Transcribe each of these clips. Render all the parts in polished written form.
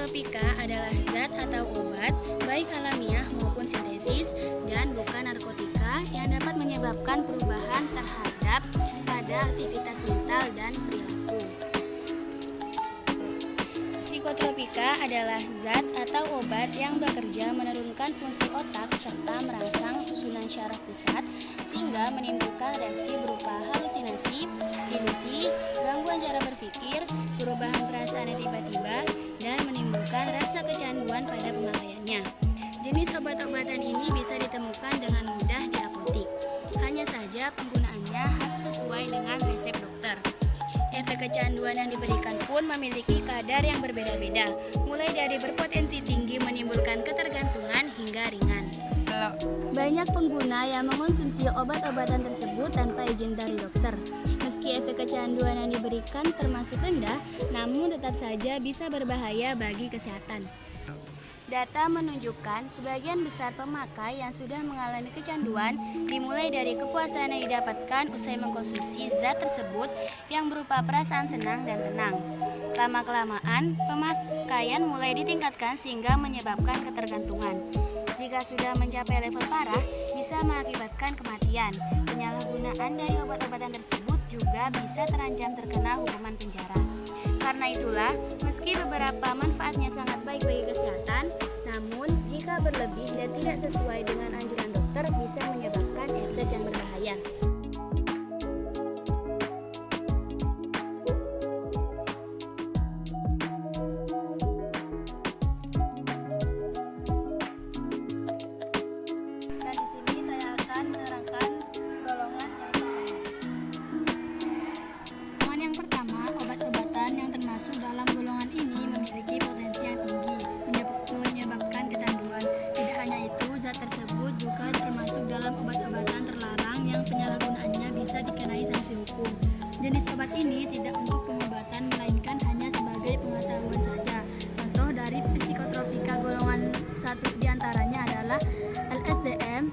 Psikotropika adalah zat atau obat, baik alamiah maupun sintesis, dan bukan narkotika yang dapat menyebabkan perubahan terhadap pada aktivitas mental dan perilaku. Psikotropika adalah zat atau obat yang bekerja menurunkan fungsi otak serta merangsang susunan syaraf pusat sehingga menimbulkan reaksi berupa halusinasi, ilusi, gangguan cara berpikir, perubahan perasaan yang tiba-tiba, dan menimbulkan rasa kecanduan pada pemakaiannya. Jenis obat-obatan ini bisa ditemukan dengan mudah di apotik. Hanya saja penggunaannya harus sesuai dengan resep dokter. Efek kecanduan yang diberikan pun memiliki kadar yang berbeda-beda, mulai dari berpotensi tinggi menimbulkan ketergantungan hingga ringan. Banyak pengguna yang mengonsumsi obat-obatan tersebut tanpa izin dari dokter. Meski efek kecanduan yang diberikan termasuk rendah, namun tetap saja bisa berbahaya bagi kesehatan. Data menunjukkan sebagian besar pemakai yang sudah mengalami kecanduan dimulai dari kepuasan yang didapatkan usai mengkonsumsi zat tersebut yang berupa perasaan senang dan tenang. Lama-kelamaan, pemakaian mulai ditingkatkan sehingga menyebabkan ketergantungan. Jika sudah mencapai level parah, bisa mengakibatkan kematian. Penyalahgunaan dari obat-obatan tersebut juga bisa terancam terkena hukuman penjara. Karena itulah, meski beberapa manfaatnya sangat baik bagi kesehatan, namun jika berlebih dan tidak sesuai dengan anjuran dokter bisa menyebabkan efek yang berbahaya. Dan di sini saya akan menerangkan golongan yang pertama, obat-obatan yang termasuk dalam golongan ini memiliki potensi yang tinggi menyebabkan kecanduan. Tidak hanya itu, zat tersebut juga termasuk dalam obat-obatan terlarang yang penyalahgunaannya bisa dikenai sanksi hukum. Jenis obat ini tidak untuk pengobatan melainkan hanya sebagai pengetahuan saja. Contoh dari psikotropika golongan 1 diantaranya adalah LSDM,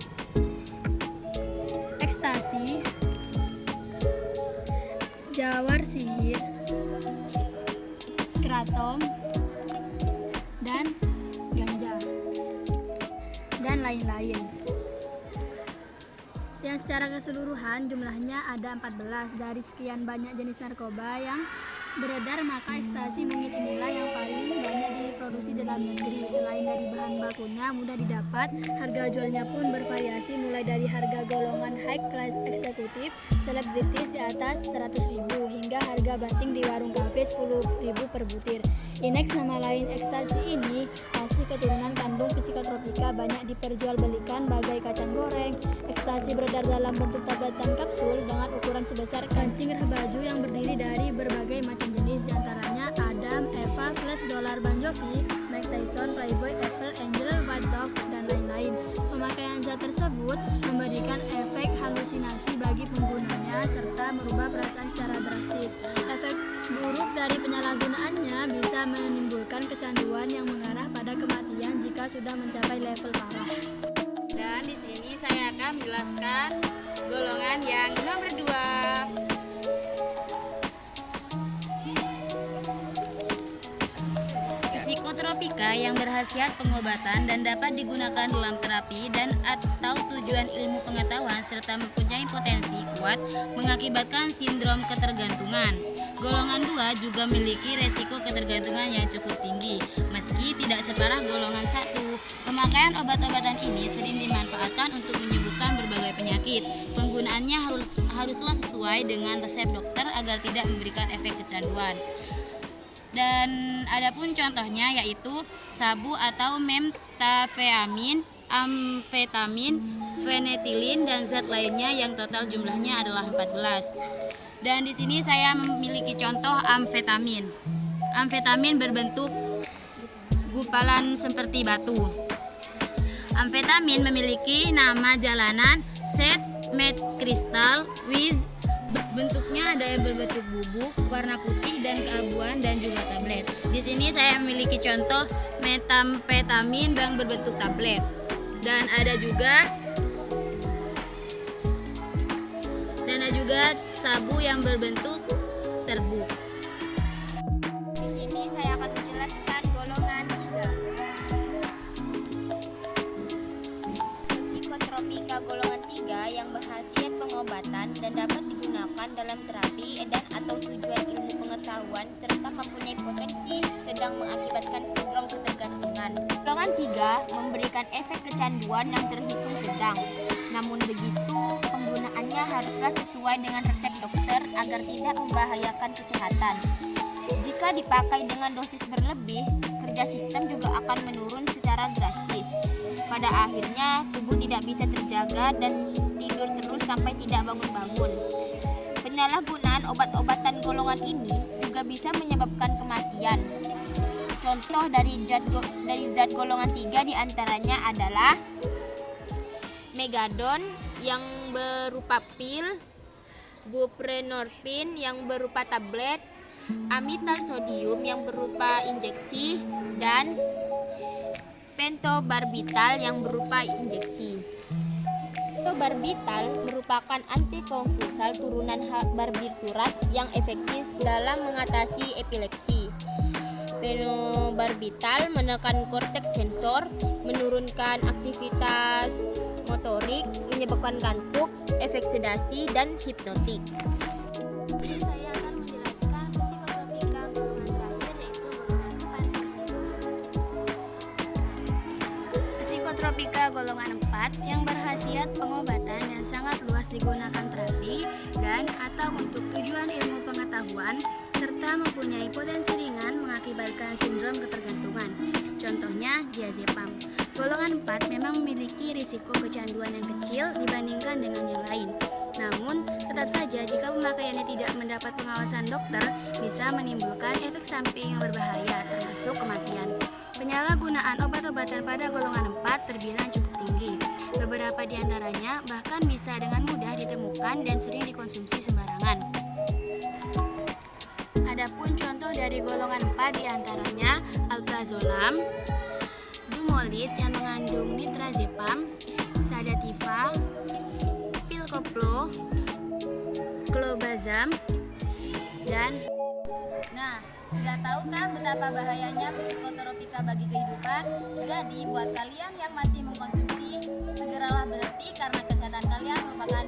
ekstasi, jawar sihir, kratom, dan ganja, dan lain-lain. Yang secara keseluruhan jumlahnya ada 14 dari sekian banyak jenis narkoba yang beredar, maka ekstasi mungkin inilah yang paling banyak diproduksi dalam negeri. Selain dari bahan bakunya mudah didapat, harga jualnya pun bervariasi mulai dari harga golongan high class eksekutif, selebritis di atas 100.000 hingga harga banting di warung kafe 10.000 per butir. Inex, nama lain ekstasi ini, masih keturunan kandung psikotropika, banyak diperjualbelikan bagai kacang goreng. Ekstasi beredar dalam bentuk tablet dan kapsul dengan ukuran sebesar kancing rah baju yang berdiri dari berbagai macam jenis, diantaranya Adam, Eva, Flash, Dollar, Bon Jovi, Mike Tyson, Playboy, Apple, Angel, White Dove, dan lain-lain. Pemakaian zat tersebut memberikan efek halusinasi bagi penggunanya serta merubah perasaan secara drastis. Efek buruk dari penyalahgunaannya bisa menimbulkan kecanduan yang mengarah pada kematian jika sudah mencapai level parah. Dan di sini saya akan menjelaskan golongan yang nomor 2. Psikotropika yang berkhasiat pengobatan dan dapat digunakan dalam terapi dan atau tujuan ilmu pengetahuan serta mempunyai potensi kuat mengakibatkan sindrom ketergantungan. Golongan 2 juga memiliki resiko ketergantungan yang cukup tinggi, meski tidak separah golongan 1. Pemakaian obat-obatan ini sering dimanfaatkan untuk menyembuhkan berbagai penyakit. Penggunaannya haruslah sesuai dengan resep dokter agar tidak memberikan efek kecanduan. Dan adapun contohnya yaitu sabu atau metafetamin, amfetamin, fenetilin, dan zat lainnya yang total jumlahnya adalah 14. Dan di sini saya memiliki contoh amfetamin. Amfetamin berbentuk gumpalan seperti batu. Amfetamin memiliki nama jalanan set metkristal with. Bentuknya ada yang berbentuk bubuk, warna putih dan keabuan, dan juga tablet. Di sini saya memiliki contoh metamfetamin yang berbentuk tablet. Dan ada juga sabu yang berbentuk serbuk. Di sini saya akan menjelaskan golongan dan dapat digunakan dalam terapi dan atau tujuan ilmu pengetahuan serta mempunyai potensi sedang mengakibatkan sindrom ketergantungan. Golongan 3 memberikan efek kecanduan yang terhitung sedang. Namun begitu, penggunaannya haruslah sesuai dengan resep dokter agar tidak membahayakan kesehatan. Jika dipakai dengan dosis berlebih, kerja sistem juga akan menurun secara drastis. Pada akhirnya, tubuh tidak bisa terjaga dan tidur terus sampai tidak bangun-bangun. Penyalahgunaan obat-obatan golongan ini juga bisa menyebabkan kematian. Contoh dari zat golongan 3 diantaranya adalah Megadon yang berupa pil, buprenorfin yang berupa tablet, amital sodium yang berupa injeksi, dan pentobarbital yang berupa injeksi. Pentobarbital merupakan antikonvulsan turunan barbiturat yang efektif dalam mengatasi epilepsi. Pentobarbital menekan korteks sensor, menurunkan aktivitas motorik, menyebabkan kantuk, efek sedasi, dan hipnotik. Saya akan menjelaskan psikotropika golongan terakhir yaitu golongan 4. Psikotropika golongan 4 yang berkhasiat pengobatan yang sangat luas digunakan terapi dan atau untuk tujuan ilmu pengetahuan serta mempunyai potensi ringan mengakibatkan sindrom ketergantungan. Contohnya diazepam. Golongan 4 memang memiliki risiko kecanduan yang kecil dibandingkan dengan yang lain. Namun, tetap saja jika pemakaiannya tidak mendapat pengawasan dokter, bisa menimbulkan efek samping yang berbahaya, termasuk kematian. Penyalahgunaan obat-obatan pada golongan 4 terbilang cukup tinggi. Beberapa di antaranya bahkan bisa dengan mudah ditemukan dan sering dikonsumsi sembarangan. Adapun contoh dari golongan 4 di antaranya alprazolam, dumolid yang mengandung nitrazepam, sedativa, pilkoplo, clobazam, dan sudah tahu kan betapa bahayanya psikotropika bagi kehidupan? Jadi buat kalian yang masih mengkonsumsi, segeralah berhenti karena kesehatan kalian merupakan